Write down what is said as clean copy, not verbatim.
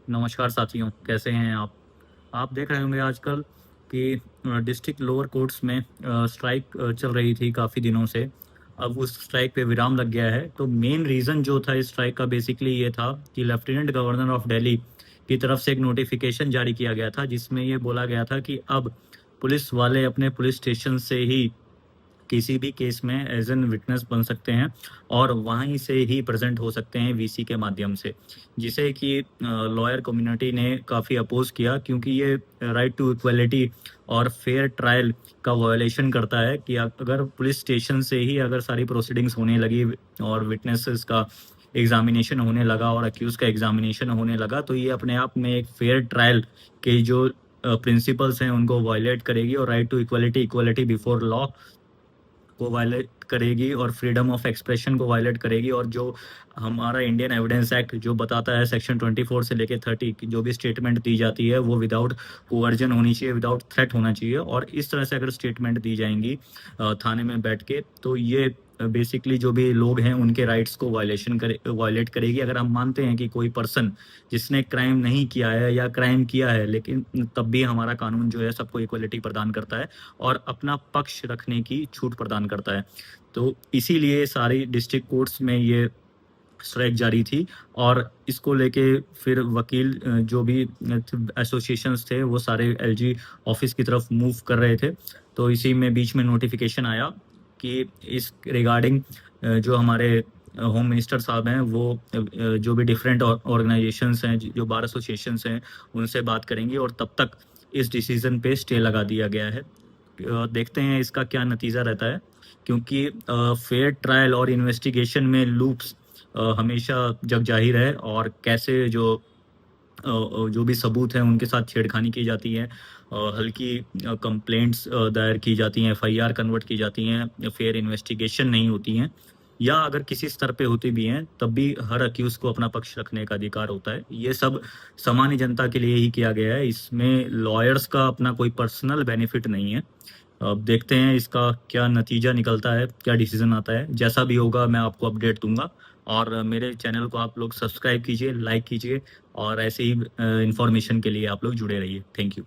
नमस्कार साथियों, कैसे हैं आप? आप देख रहे होंगे आजकल कि डिस्ट्रिक्ट लोअर कोर्ट्स में स्ट्राइक चल रही थी काफ़ी दिनों से। अब उस स्ट्राइक पे विराम लग गया है। तो मेन रीज़न जो था इस स्ट्राइक का बेसिकली ये था कि लेफ्टिनेंट गवर्नर ऑफ दिल्ली की तरफ से एक नोटिफिकेशन जारी किया गया था, जिसमें ये बोला गया था कि अब पुलिस वाले अपने पुलिस स्टेशन से ही किसी भी केस में एज एन विटनेस बन सकते हैं और वहीं से ही प्रेजेंट हो सकते हैं वीसी के माध्यम से, जिसे कि लॉयर कम्युनिटी ने काफ़ी अपोज किया, क्योंकि ये राइट टू इक्वलिटी और फेयर ट्रायल का वायोलेशन करता है कि अगर पुलिस स्टेशन से ही अगर सारी प्रोसीडिंग्स होने लगी और विटनेसेस का एग्जामिनेशन होने लगा और अक्यूज का एग्जामिनेशन होने लगा, तो ये अपने आप में एक फेयर ट्रायल के जो प्रिंसिपल्स हैं उनको वायलेट करेगी और right to equality, equality before law को वायलेट करेगी और फ्रीडम ऑफ एक्सप्रेशन को वायलेट करेगी। और जो हमारा इंडियन एविडेंस एक्ट जो बताता है सेक्शन 24 से लेके 30 की जो भी स्टेटमेंट दी जाती है वो विदाउट कोवर्जन होनी चाहिए, विदाउट थ्रेट होना चाहिए। और इस तरह से अगर स्टेटमेंट दी जाएंगी थाने में बैठ के, तो ये बेसिकली जो भी लोग हैं उनके राइट्स को वायलेट करेगी। अगर हम मानते हैं कि कोई पर्सन जिसने क्राइम नहीं किया है या क्राइम किया है, लेकिन तब भी हमारा कानून जो है सबको इक्वलिटी प्रदान करता है और अपना पक्ष रखने की छूट प्रदान करता है। तो इसीलिए सारी डिस्ट्रिक्ट कोर्ट्स में ये स्ट्राइक जारी थी और इसको लेके फिर वकील जो भी एसोसिएशंस थे वो सारे एलजी ऑफिस की तरफ मूव कर रहे थे। तो इसी में बीच में नोटिफिकेशन आया कि इस रिगार्डिंग जो हमारे होम मिनिस्टर साहब हैं वो जो भी डिफरेंट ऑर्गेनाइजेशंस हैं, जो बार एसोसिएशंस हैं, उनसे बात करेंगी और तब तक इस डिसीजन पे स्टे लगा दिया गया है। देखते हैं इसका क्या नतीजा रहता है, क्योंकि फेयर ट्रायल और इन्वेस्टिगेशन में लूप्स हमेशा जग जाहिर है और कैसे जो भी सबूत हैं उनके साथ छेड़खानी की जाती है, हल्की कंप्लेंट्स दायर की जाती हैं, एफआईआर कन्वर्ट की जाती हैं, फेयर इन्वेस्टिगेशन नहीं होती हैं, या अगर किसी स्तर पे होती भी हैं तब भी हर अक्यूज को अपना पक्ष रखने का अधिकार होता है। ये सब सामान्य जनता के लिए ही किया गया है, इसमें लॉयर्स का अपना कोई पर्सनल बेनिफिट नहीं है। अब देखते हैं इसका क्या नतीजा निकलता है, क्या डिसीजन आता है। जैसा भी होगा मैं आपको अपडेट दूंगा और मेरे चैनल को आप लोग सब्सक्राइब कीजिए, लाइक कीजिए और ऐसे ही इंफॉर्मेशन के लिए आप लोग जुड़े रहिए। Thank you.